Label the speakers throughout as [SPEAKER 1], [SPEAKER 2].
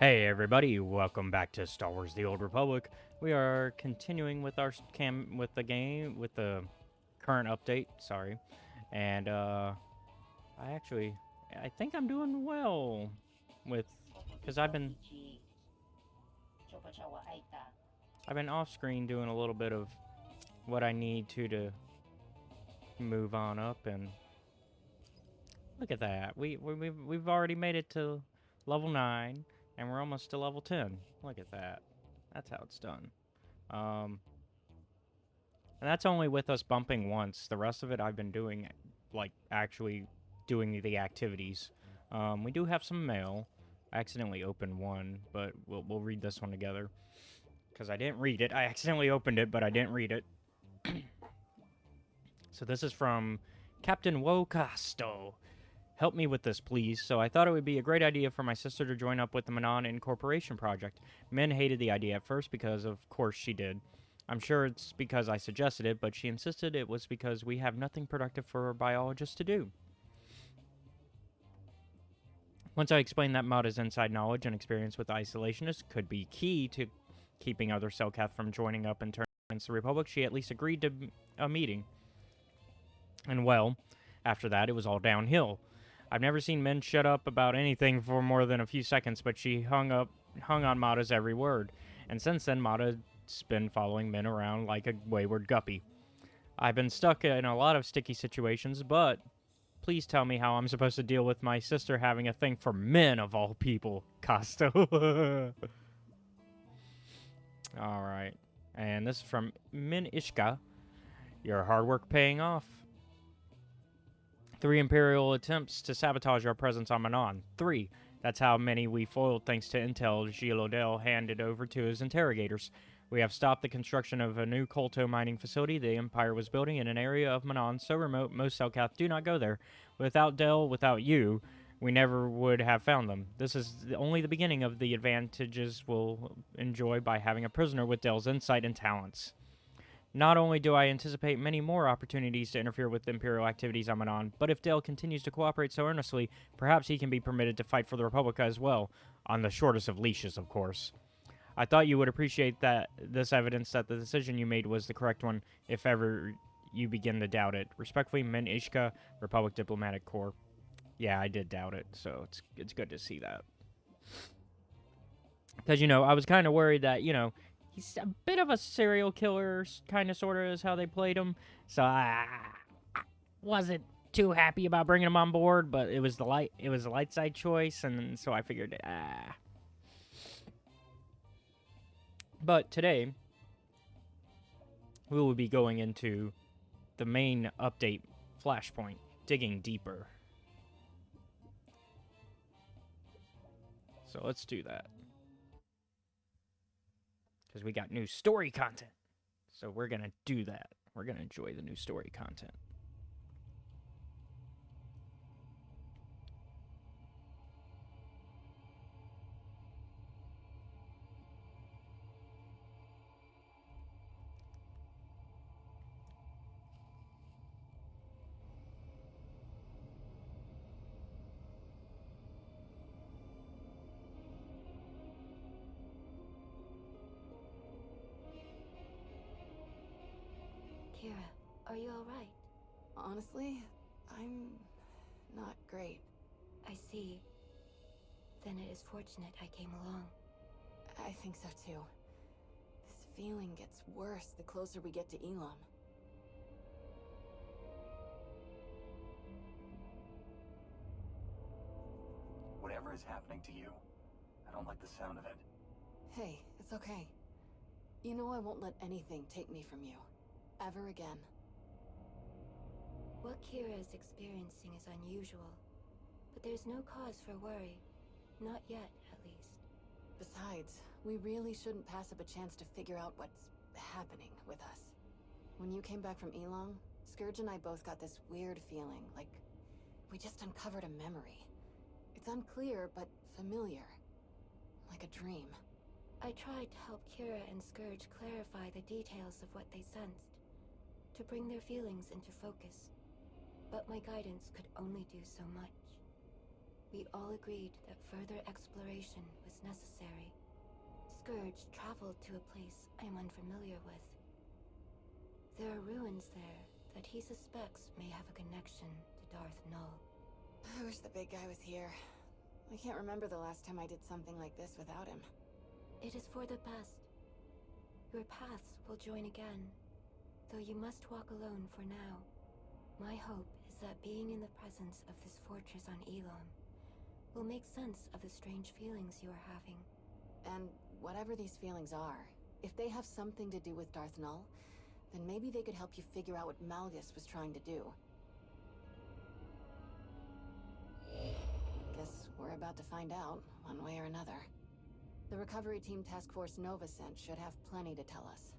[SPEAKER 1] Hey everybody, welcome back to Star Wars: The Old Republic. We are continuing with our with the current update. Sorry, and I think I'm doing well with because I've been off screen doing a little bit of what I need to move on up, and look at that. We've already made it to level 9, and we're almost to level 10. Look at that. That's how it's done. Um, And that's only with us bumping once. The rest of it I've been doing, like, actually doing the activities. We do have some mail. I accidentally opened one, but we'll read this one together. Because I didn't read it. I accidentally opened it, but I didn't read it. So this is from Captain Wocasto. Help me with this, please. So I thought it would be a great idea for my sister to join up with the Manon Incorporation project. Min hated the idea at first because, of course, she did. I'm sure it's because I suggested it, but she insisted it was because we have nothing productive for biologists to do. Once I explained that Mata's inside knowledge and experience with isolationists could be key to keeping other Selkath from joining up and turning against the Republic, she at least agreed to a meeting. And well, after that, it was all downhill. I've never seen Min shut up about anything for more than a few seconds, but she hung on Mata's every word. And since then, Mata's been following Min around like a wayward guppy. I've been stuck in a lot of sticky situations, but please tell me how I'm supposed to deal with my sister having a thing for men of all people, Costo. Alright. And this is from Min Ishka. Your hard work paying off. 3 Imperial attempts to sabotage our presence on Manon. 3. That's how many we foiled thanks to intel Gilles Odell handed over to his interrogators. We have stopped the construction of a new colto mining facility the Empire was building in an area of Manon so remote most Selkath do not go there. Without Dell, without you, we never would have found them. This is only the beginning of the advantages we'll enjoy by having a prisoner with Dell's insight and talents. Not only do I anticipate many more opportunities to interfere with Imperial activities on Manon, but if Dale continues to cooperate so earnestly, perhaps he can be permitted to fight for the Republica as well, on the shortest of leashes, of course. I thought you would appreciate this evidence that the decision you made was the correct one, if ever you begin to doubt it. Respectfully, Min Ishka, Republic Diplomatic Corps. Yeah, I did doubt it, so it's good to see that. Because, I was kind of worried that, he's a bit of a serial killer, kind of, sort of, is how they played him. So I wasn't too happy about bringing him on board, but it was the light side choice, and so I figured, But today, we will be going into the main update flashpoint, digging deeper. So let's do that. Because we got new story content. So we're going to do that. We're going to enjoy the new story content.
[SPEAKER 2] Kira, are you alright?
[SPEAKER 3] Honestly, I'm not great.
[SPEAKER 2] I see. Then it is fortunate I came along.
[SPEAKER 3] I think so too. This feeling gets worse the closer we get to Elom.
[SPEAKER 4] Whatever is happening to you, I don't like the sound of it.
[SPEAKER 3] Hey, it's okay. You know I won't let anything take me from you. Ever again.
[SPEAKER 2] What Kira is experiencing is unusual, but there's no cause for worry. Not yet, at least.
[SPEAKER 3] Besides, we really shouldn't pass up a chance to figure out what's happening with us. When you came back from Elom, Scourge and I both got this weird feeling, like we just uncovered a memory. It's unclear, but familiar. Like a dream.
[SPEAKER 2] I tried to help Kira and Scourge clarify the details of what they sensed, to bring their feelings into focus. But my guidance could only do so much. We all agreed that further exploration was necessary. Scourge traveled to a place I am unfamiliar with. There are ruins there that he suspects may have a connection to Darth Null.
[SPEAKER 3] I wish the big guy was here. I can't remember the last time I did something like this without him.
[SPEAKER 2] It is for the best. Your paths will join again, though you must walk alone for now. My hope is that being in the presence of this fortress on Elom will make sense of the strange feelings you are having.
[SPEAKER 3] And whatever these feelings are, if they have something to do with Darth Null, then maybe they could help you figure out what Malgus was trying to do. Guess we're about to find out, one way or another. The recovery team Task Force Nova sent should have plenty to tell us.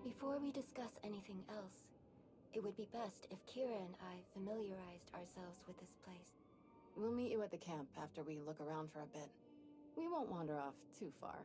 [SPEAKER 2] Before we discuss anything else, it would be best if Kira and I familiarized ourselves with this place.
[SPEAKER 3] We'll meet you at the camp after we look around for a bit. We won't wander off too far.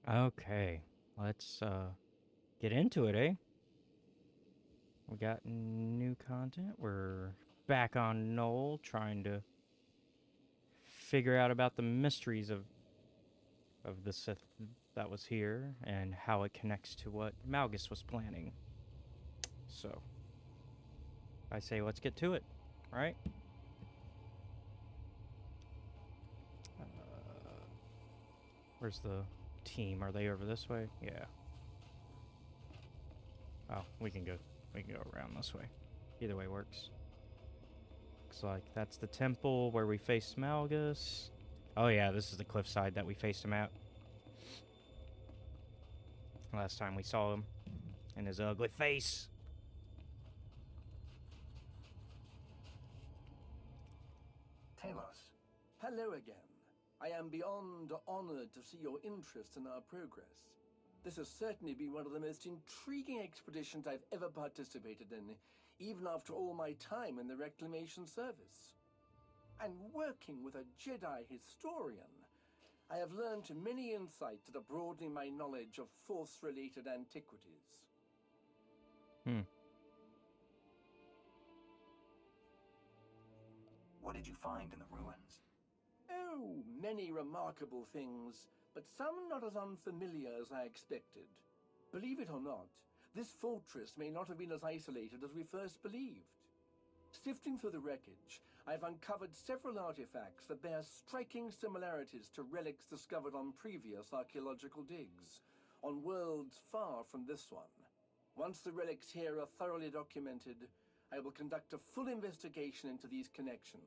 [SPEAKER 1] Okay, let's get into it, eh? We got new content. We're back on Knoll, trying to figure out about the mysteries of the Sith that was here and how it connects to what Malgus was planning. So, I say let's get to it, right? Where's the team? Are they over this way? Yeah. Oh, we can go around this way. Either way works. Looks like that's the temple where we faced Malgus. Oh yeah, this is the cliffside that we faced him at. Last time we saw him. And his ugly face.
[SPEAKER 4] Talos.
[SPEAKER 5] Hello again. I am beyond honored to see your interest in our progress. This has certainly been one of the most intriguing expeditions I've ever participated in, even after all my time in the Reclamation Service. And working with a Jedi historian, I have learned many insights that are broadening my knowledge of Force-related antiquities.
[SPEAKER 4] What did you find in the ruins?
[SPEAKER 5] Oh, many remarkable things, but some not as unfamiliar as I expected. Believe it or not, this fortress may not have been as isolated as we first believed. Sifting through the wreckage, I've uncovered several artifacts that bear striking similarities to relics discovered on previous archaeological digs, on worlds far from this one. Once the relics here are thoroughly documented, I will conduct a full investigation into these connections.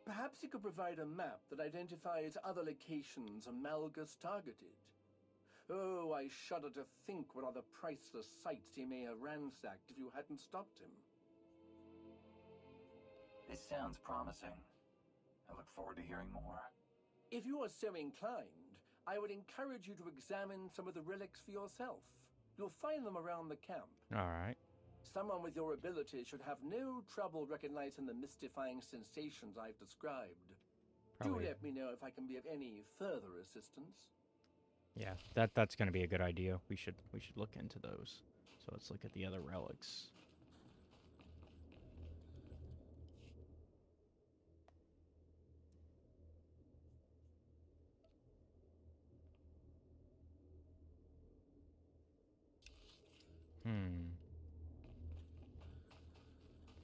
[SPEAKER 5] Perhaps you could provide a map that identifies other locations Malgus targeted. Oh, I shudder to think what other priceless sites he may have ransacked if you hadn't stopped him.
[SPEAKER 4] This sounds promising. I look forward to hearing more.
[SPEAKER 5] If you are so inclined, I would encourage you to examine some of the relics for yourself. You'll find them around the camp.
[SPEAKER 1] Alright.
[SPEAKER 5] Someone with your abilities should have no trouble recognizing the mystifying sensations I've described.
[SPEAKER 1] Probably.
[SPEAKER 5] Do let me know if I can be of any further assistance.
[SPEAKER 1] Yeah, that's gonna be a good idea. We should look into those. So let's look at the other relics.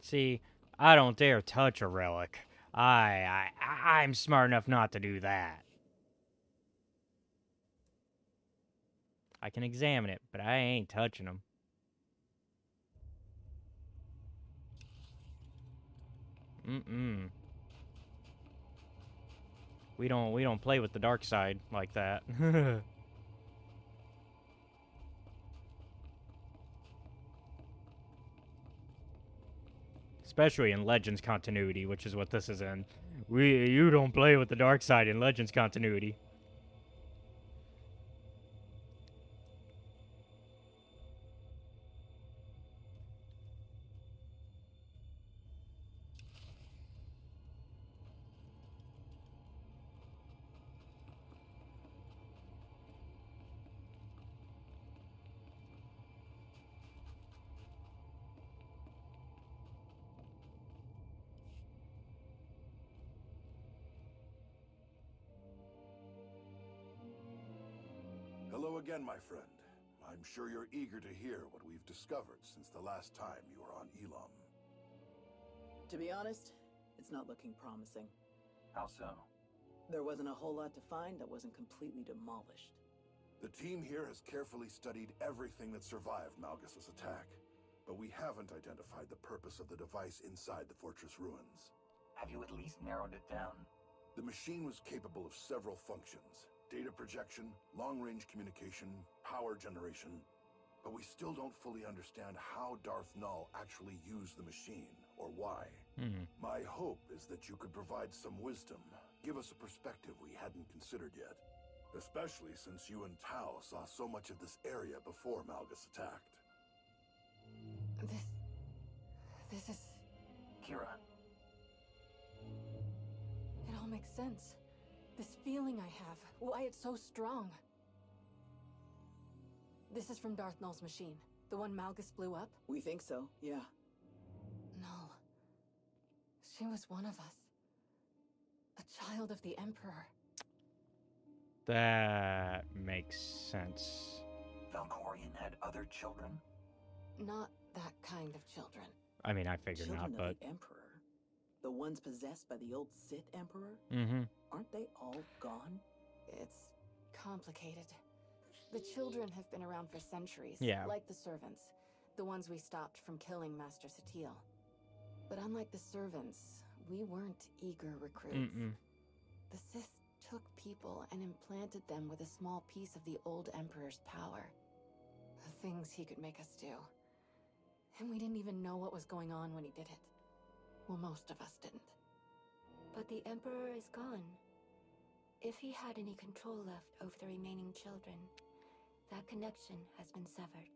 [SPEAKER 1] See, I don't dare touch a relic. I'm smart enough not to do that. I can examine it, but I ain't touching them. Mm-mm. We don't play with the dark side like that. Especially in Legends continuity, which is what this is in. You don't play with the dark side in Legends continuity.
[SPEAKER 6] Hello again, my friend. I'm sure you're eager to hear what we've discovered since the last time you were on Elom.
[SPEAKER 7] To be honest, it's not looking promising.
[SPEAKER 4] How so?
[SPEAKER 7] There wasn't a whole lot to find that wasn't completely demolished.
[SPEAKER 6] The team here has carefully studied everything that survived Malgus's attack, but we haven't identified the purpose of the device inside the fortress ruins.
[SPEAKER 4] Have you at least narrowed it down?
[SPEAKER 6] The machine was capable of several functions: data projection, long-range communication, power generation. But we still don't fully understand how Darth Null actually used the machine, or why. My hope is that you could provide some wisdom, give us a perspective we hadn't considered yet. Especially since you and Tao saw so much of this area before Malgus attacked.
[SPEAKER 3] This is...
[SPEAKER 4] Kira,
[SPEAKER 3] It all makes sense. This feeling I have, why it's so strong. This is from Darth Null's machine, the one Malgus blew up?
[SPEAKER 7] We think so, yeah.
[SPEAKER 3] Null. She was one of us. A child of the Emperor.
[SPEAKER 1] That makes sense.
[SPEAKER 4] Valkorion had other children?
[SPEAKER 3] Not that kind of children.
[SPEAKER 1] I mean, I figured
[SPEAKER 7] Children
[SPEAKER 1] not,
[SPEAKER 7] of
[SPEAKER 1] but...
[SPEAKER 7] the Emperor? The ones possessed by the old Sith Emperor?
[SPEAKER 1] Mm-hmm.
[SPEAKER 7] Aren't they all gone?
[SPEAKER 3] It's complicated. The children have been around for centuries,
[SPEAKER 1] Yeah.
[SPEAKER 3] like the servants, the ones we stopped from killing Master Satil. But unlike the servants, we weren't eager recruits.
[SPEAKER 1] Mm-mm.
[SPEAKER 3] The Sith took people and implanted them with a small piece of the old Emperor's power. The things he could make us do. And we didn't even know what was going on when he did it. Well, most of us didn't.
[SPEAKER 2] But the Emperor is gone. If he had any control left over the remaining children, that connection has been severed.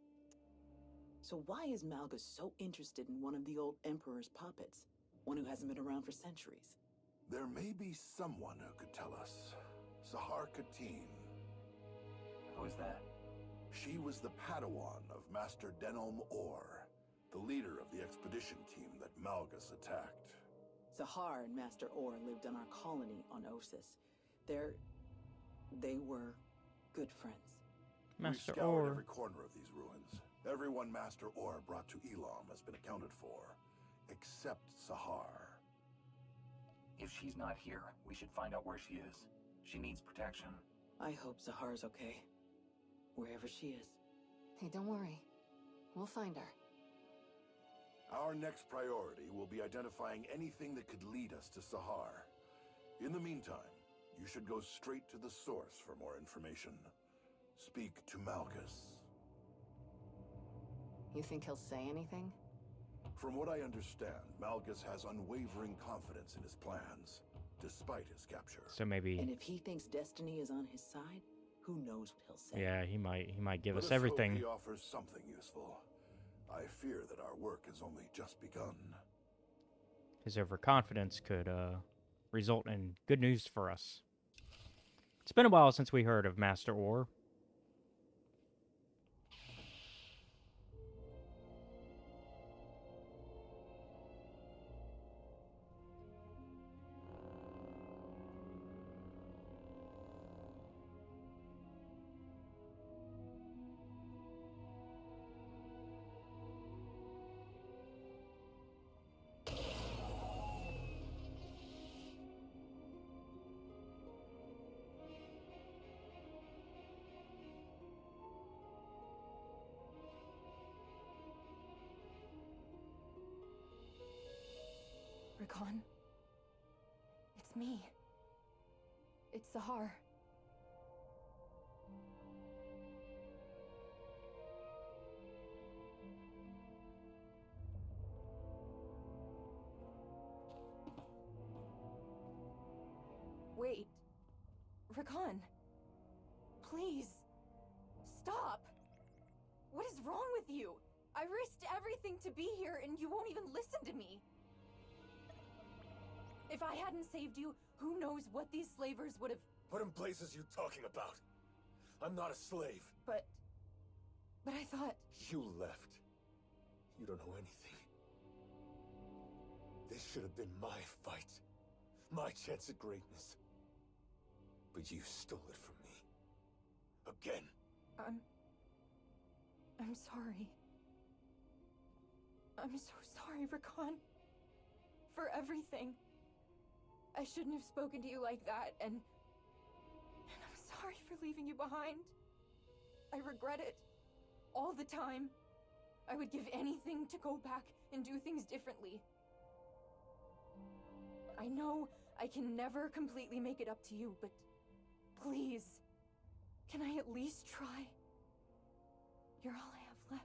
[SPEAKER 7] So why is Malgus so interested in one of the old Emperor's puppets? One who hasn't been around for centuries?
[SPEAKER 6] There may be someone who could tell us. Sahar Katin.
[SPEAKER 4] Who is that?
[SPEAKER 6] She was the Padawan of Master Elom, the leader of the expedition team that Malgus attacked.
[SPEAKER 7] Sahar and Master Orr lived on our colony on Osis. They were good friends.
[SPEAKER 1] Master
[SPEAKER 6] We've scoured
[SPEAKER 1] Orr.
[SPEAKER 6] every corner of these ruins. Everyone Master Orr brought to Elom has been accounted for, except Sahar.
[SPEAKER 4] If she's not here, we should find out where she is. She needs protection.
[SPEAKER 7] I hope Sahar's okay. Wherever she is.
[SPEAKER 3] Hey, don't worry. We'll find her.
[SPEAKER 6] Our next priority will be identifying anything that could lead us to Sahar. In the meantime, you should go straight to the source for more information. Speak to Malgus.
[SPEAKER 3] You think he'll say anything?
[SPEAKER 6] From what I understand, Malgus has unwavering confidence in his plans, despite his capture.
[SPEAKER 1] So maybe...
[SPEAKER 7] And if he thinks destiny is on his side, who knows what he'll say.
[SPEAKER 1] Yeah, he might give
[SPEAKER 6] Let
[SPEAKER 1] us
[SPEAKER 6] hope
[SPEAKER 1] everything.
[SPEAKER 6] he offers something useful. I fear that our work has only just begun.
[SPEAKER 1] His overconfidence could result in good news for us. It's been a while since we heard of Master Orr.
[SPEAKER 2] Rakan. It's me. It's Sahar. Wait. Rakan. Please. Stop. What is wrong with you? I risked everything to be here and you won't even listen to me. If I hadn't saved you, who knows what these slavers would have...
[SPEAKER 8] What in places you talking about? I'm not a slave.
[SPEAKER 2] But I thought...
[SPEAKER 8] You left. You don't know anything. This should have been my fight. My chance at greatness. But you stole it from me. Again.
[SPEAKER 2] I'm sorry. I'm so sorry, Rakan. For everything. I shouldn't have spoken to you like that, and I'm sorry for leaving you behind. I regret it. All the time. I would give anything to go back and do things differently. I know I can never completely make it up to you, but please, can I at least try? You're all I have left.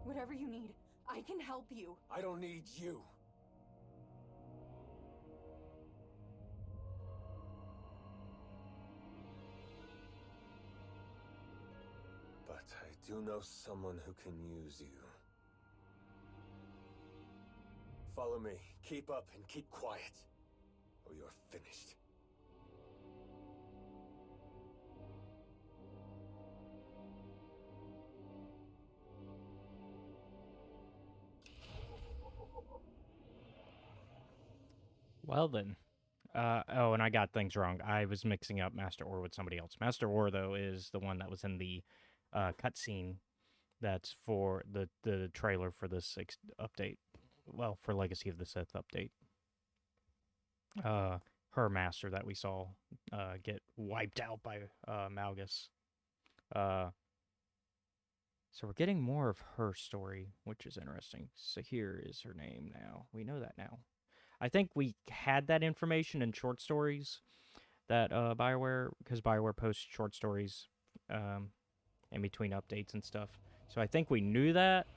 [SPEAKER 2] Whatever you need, I can help you.
[SPEAKER 8] I don't need you. But I do know someone who can use you. Follow me. Keep up and keep quiet, or you're finished.
[SPEAKER 1] Well then. Oh, and I got things wrong. I was mixing up Master Or with somebody else. Master Or, though, is the one that was in the cutscene that's for the trailer for this update. Well, for Legacy of the Sith update. Her master that we saw get wiped out by Malgus. So we're getting more of her story, which is interesting. Sahir is her name now. We know that now. I think we had that information in short stories that BioWare, because BioWare posts short stories in between updates and stuff. So I think we knew that,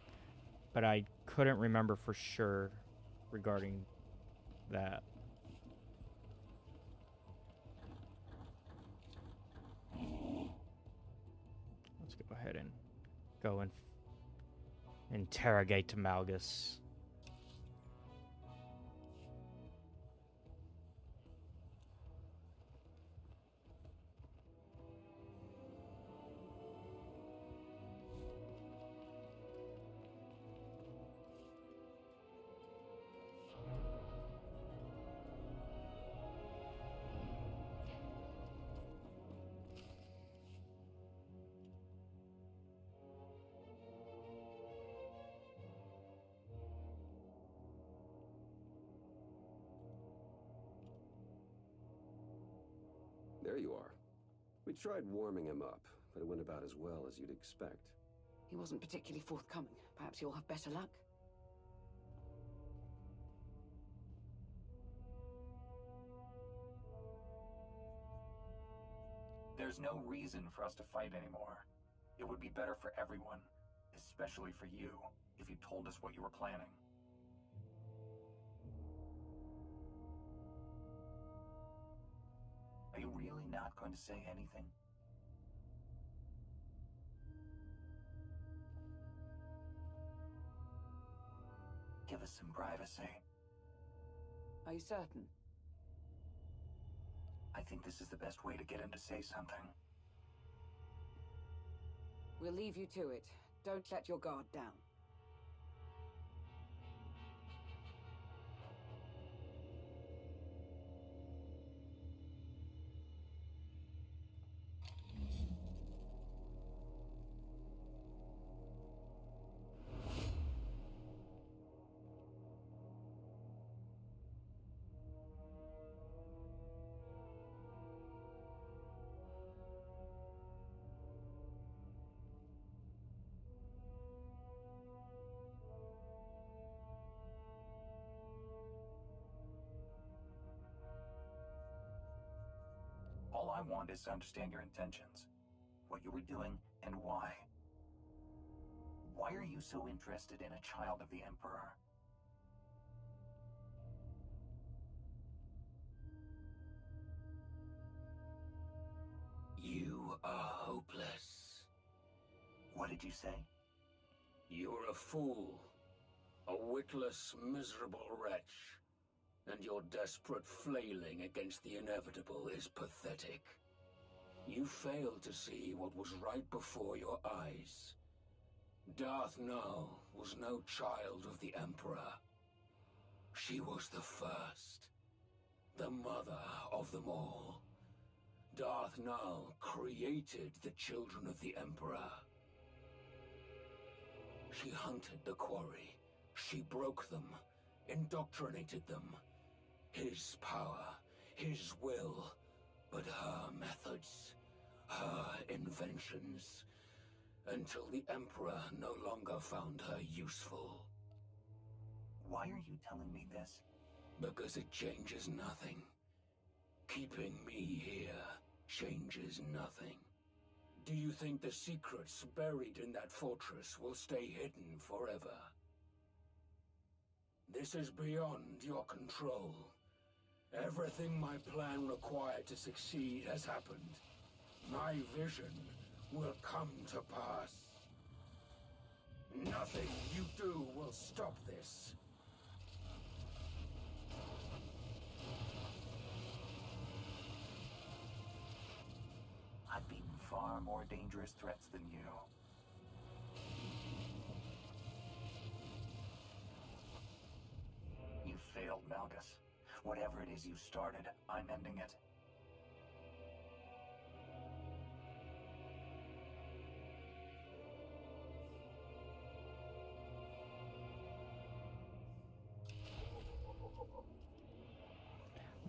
[SPEAKER 1] but I couldn't remember for sure regarding that. Let's go ahead and go and interrogate Malgus.
[SPEAKER 9] There you are. We tried warming him up, but it went about as well as you'd expect.
[SPEAKER 7] He wasn't particularly forthcoming. Perhaps you'll have better luck.
[SPEAKER 4] There's no reason for us to fight anymore. It would be better for everyone, especially for you, if you told us what you were planning. Are you really not going to say anything? Give us some privacy.
[SPEAKER 7] Are you certain?
[SPEAKER 4] I think this is the best way to get him to say something.
[SPEAKER 7] We'll leave you to it. Don't let your guard down.
[SPEAKER 4] I want is to understand your intentions. What you were doing, and why. Why are you so interested in a child of the Emperor?
[SPEAKER 10] You are hopeless.
[SPEAKER 4] What did you say?
[SPEAKER 10] You're a fool. A witless, miserable wretch. And your desperate flailing against the inevitable is pathetic. You failed to see what was right before your eyes. Darth Null was no child of the Emperor. She was the first. The mother of them all. Darth Null created the children of the Emperor. She hunted the quarry. She broke them, indoctrinated them. His power, his will, but her methods, her inventions, until the Emperor no longer found her useful.
[SPEAKER 4] Why are you telling me this?
[SPEAKER 10] Because it changes nothing. Keeping me here changes nothing. Do you think the secrets buried in that fortress will stay hidden forever? This is beyond your control. Everything my plan required to succeed has happened. My vision will come to pass. Nothing you do will stop this.
[SPEAKER 4] I've beaten far more dangerous threats than you. You failed, Malgus. Whatever it is you started, I'm ending it.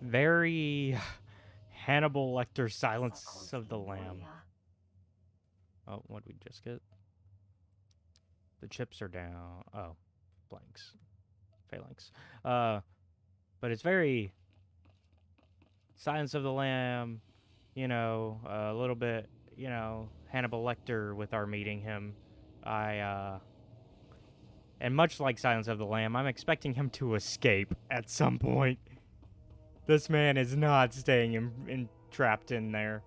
[SPEAKER 1] Very Hannibal Lecter Silence of the Lamb. Oh, what did we just get? The chips are down. Oh, blanks. Phalanx. But it's very Silence of the Lamb, you know, a little bit, you know, Hannibal Lecter with our meeting him. And much like Silence of the Lamb, I'm expecting him to escape at some point. This man is not staying trapped in there.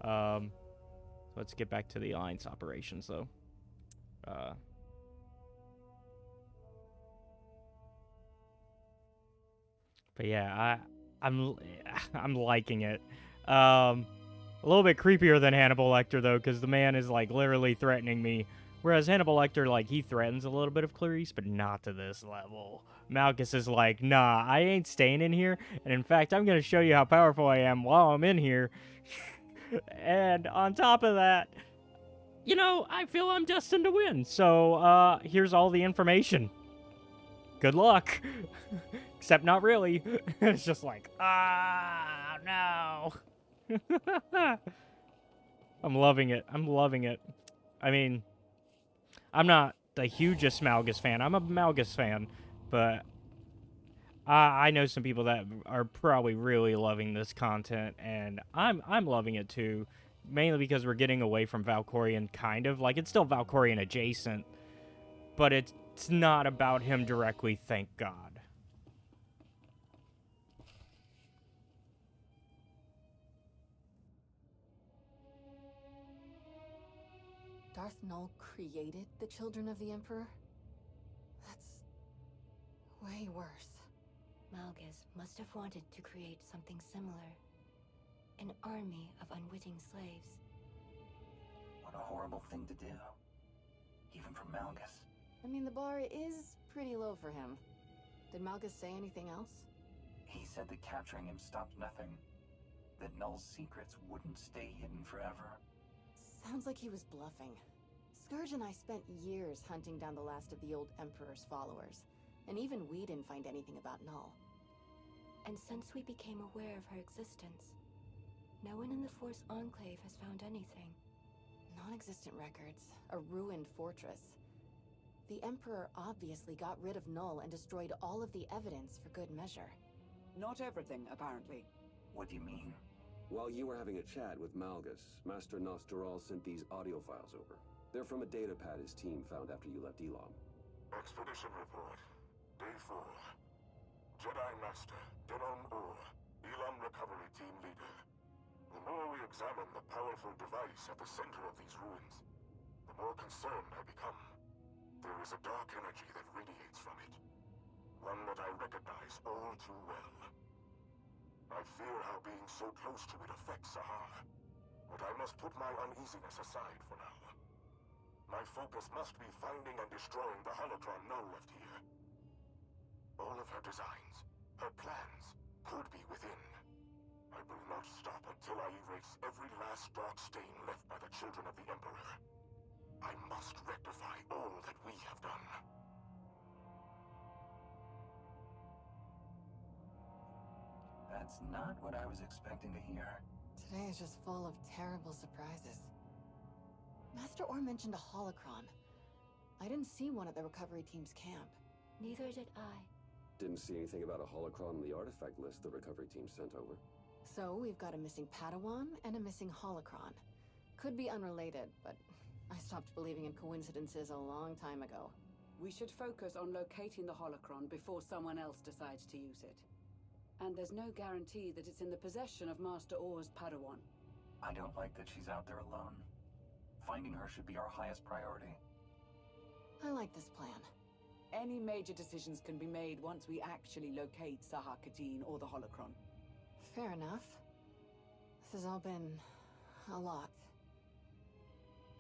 [SPEAKER 1] Let's get back to the Alliance operations, though. But yeah, I'm liking it. A little bit creepier than Hannibal Lecter, though, because the man is, like, literally threatening me. Whereas Hannibal Lecter, like, he threatens a little bit of Clarice, but not to this level. Malgus is like, nah, I ain't staying in here. And in fact, I'm going to show you how powerful I am while I'm in here. And on top of that, you know, I feel I'm destined to win. So, here's all the information. Good luck. Except not really. It's just like, no. I'm loving it. I'm loving it. I mean, I'm not the hugest Malgus fan. I'm a Malgus fan, but I know some people that are probably really loving this content, and I'm loving it too, mainly because we're getting away from Valkorian, kind of. Like, it's still Valkorian adjacent, but it's not about him directly, thank God.
[SPEAKER 3] Darth Null created the children of the Emperor? That's way worse.
[SPEAKER 2] Malgus must have wanted to create something similar. An army of unwitting slaves.
[SPEAKER 4] What a horrible thing to do. Even for Malgus.
[SPEAKER 3] I mean, the bar is pretty low for him. Did Malgus say anything else?
[SPEAKER 4] He said that capturing him stopped nothing. That Null's secrets wouldn't stay hidden forever.
[SPEAKER 3] Sounds like he was bluffing. Scourge and I spent years hunting down the last of the old Emperor's followers, and even we didn't find anything about Null.
[SPEAKER 2] And since we became aware of her existence, no one in the Force Enclave has found anything.
[SPEAKER 3] Non-existent records, a ruined fortress. The Emperor obviously got rid of Null and destroyed all of the evidence for good measure.
[SPEAKER 7] Not everything, apparently.
[SPEAKER 4] What do you mean?
[SPEAKER 9] While you were having a chat with Malgus, Master Nosteral sent these audio files over. They're from a data pad his team found after you left Elom.
[SPEAKER 6] Expedition report. Day 4. Jedi Master, Elom, Elom Recovery Team Leader. The more we examine the powerful device at the center of these ruins, the more concerned I become. There is a dark energy that radiates from it. One that I recognize all too well. I fear how being so close to it affects Sahar, but I must put my uneasiness aside for now. My focus must be finding and destroying the holocron Null left here. All of her designs, her plans, could be within. I will not stop until I erase every last dark stain left by the children of the Emperor. I must rectify all that we have done.
[SPEAKER 4] That's not what I was expecting to hear.
[SPEAKER 3] Today is just full of terrible surprises. Master Orr mentioned a holocron. I didn't see one at the recovery team's camp.
[SPEAKER 2] Neither did I.
[SPEAKER 9] Didn't see anything about a holocron on the artifact list the recovery team sent over.
[SPEAKER 3] So we've got a missing Padawan and a missing holocron. Could be unrelated, but I stopped believing in coincidences a long time ago.
[SPEAKER 11] We should focus on locating the holocron before someone else decides to use it. And there's no guarantee that it's in the possession of Master Orr's Padawan.
[SPEAKER 4] I don't like that she's out there alone. Finding her should be our highest priority.
[SPEAKER 3] I like this plan.
[SPEAKER 11] Any major decisions can be made once we actually locate Sahar Kadeen or the holocron.
[SPEAKER 3] Fair enough. This has all been a lot.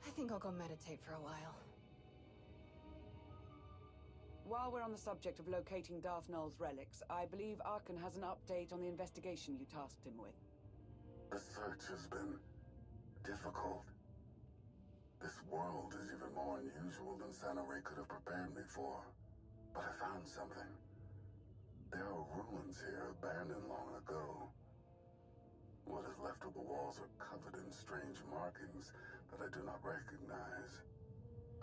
[SPEAKER 3] I think I'll go meditate for a while.
[SPEAKER 11] While we're on the subject of locating Darth Null's relics, I believe Arkan has an update on the investigation you tasked him with.
[SPEAKER 6] The search has been difficult. This world is even more unusual than Santa Ray could have prepared me for. But I found something. There are ruins here abandoned long ago. What is left of the walls are covered in strange markings that I do not recognize.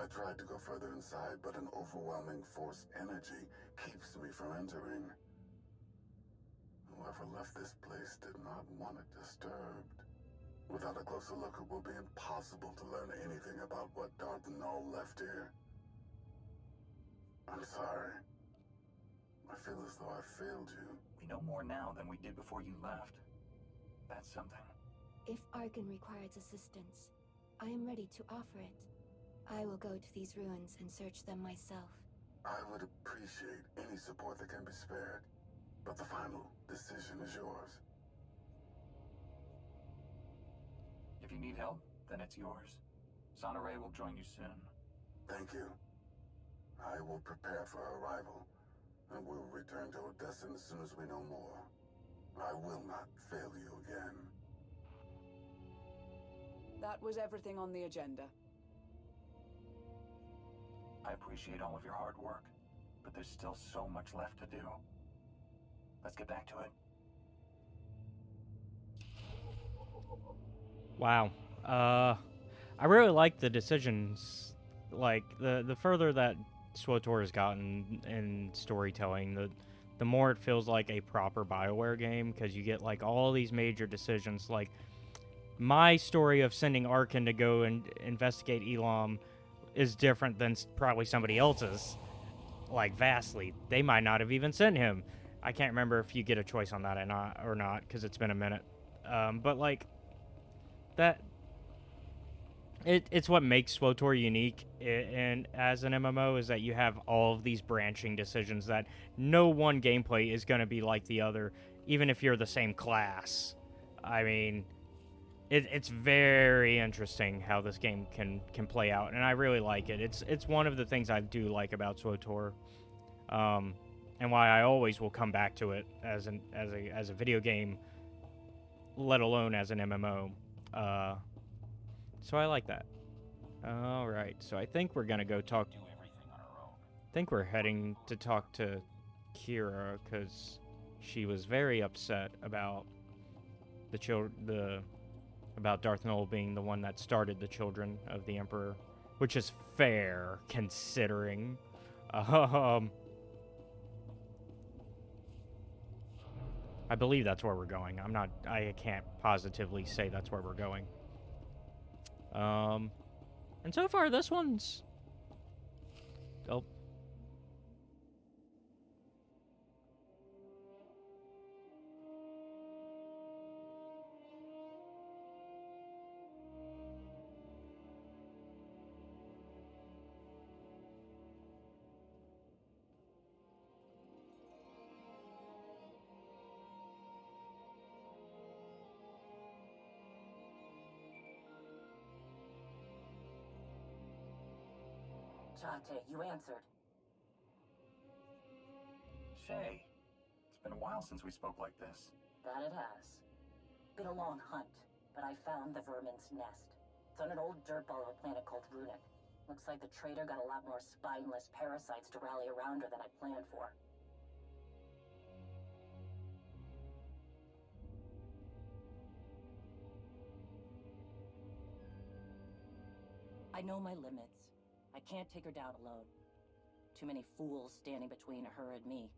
[SPEAKER 6] I tried to go further inside, but an overwhelming force energy keeps me from entering. Whoever left this place did not want it disturbed. Without a closer look, it will be impossible to learn anything about what Darth Null left here. I'm sorry. I feel as though I failed you.
[SPEAKER 4] We know more now than we did before you left. That's something.
[SPEAKER 2] If Arkan requires assistance, I am ready to offer it. I will go to these ruins and search them myself.
[SPEAKER 6] I would appreciate any support that can be spared, but the final decision is yours.
[SPEAKER 4] If you need help, then it's yours. Sonoray will join you soon.
[SPEAKER 6] Thank you. I will prepare for her arrival, and we'll return to Odessa as soon as we know more. I will not fail you again.
[SPEAKER 11] That was everything on the agenda.
[SPEAKER 4] I appreciate all of your hard work, but there's still so much left to do. Let's get back to it.
[SPEAKER 1] Wow. I really like the decisions. Like, the further that SWTOR has gotten in storytelling, the more it feels like a proper BioWare game, because you get, like, all these major decisions. Like, my story of sending Arkan to go and investigate Elom is different than probably somebody else's, like, vastly. They might not have even sent him. I can't remember if you get a choice on that or not, because it's been a minute. But, like, that... It's what makes SWTOR unique and as an MMO is that you have all of these branching decisions that no one gameplay is going to be like the other, even if you're the same class. I mean... It's very interesting how this game can play out, and I really like it. It's one of the things I do like about SWTOR, and why I always will come back to it as a video game, let alone as an MMO. So I like that. All right, so I think we're gonna go talk.
[SPEAKER 4] Do everything on our own.
[SPEAKER 1] I think we're heading to talk to Kira because she was very upset about about Darth Null being the one that started the Children of the Emperor, which is fair, considering. I I believe that's where we're going. I can't positively say that's where we're going. And so far this one's... Oh.
[SPEAKER 12] Jante, you answered.
[SPEAKER 4] Shay, it's been a while since we spoke like this.
[SPEAKER 12] That it has. Been a long hunt, but I found the vermin's nest. It's on an old dirtball of a planet called Ruhnuk. Looks like the traitor got a lot more spineless parasites to rally around her than I planned for. I know my limits. I can't take her down alone. Too many fools standing between her and me.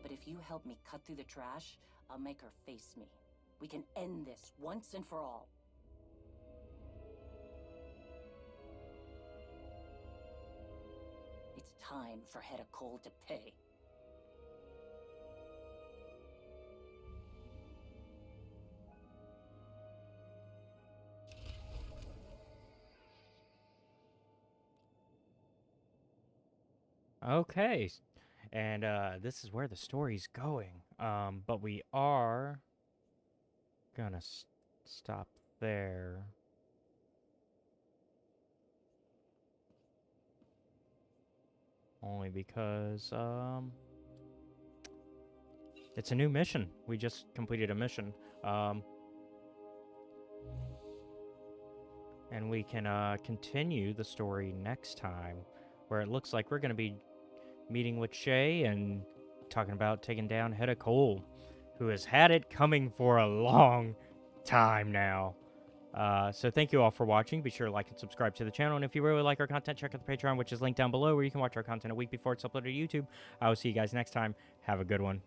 [SPEAKER 12] But if you help me cut through the trash, I'll make her face me. We can end this once and for all. It's time for Head of Coal to pay.
[SPEAKER 1] Okay. And this is where the story's going. But we are gonna stop there. Only because it's a new mission. We just completed a mission. And we can continue the story next time, where it looks like we're gonna be meeting with Shay and talking about taking down Head of Coal, who has had it coming for a long time now. So thank you all for watching. Be sure to like and subscribe to the channel. And if you really like our content, check out the Patreon, which is linked down below, where you can watch our content a week before it's uploaded to YouTube. I will see you guys next time. Have a good one.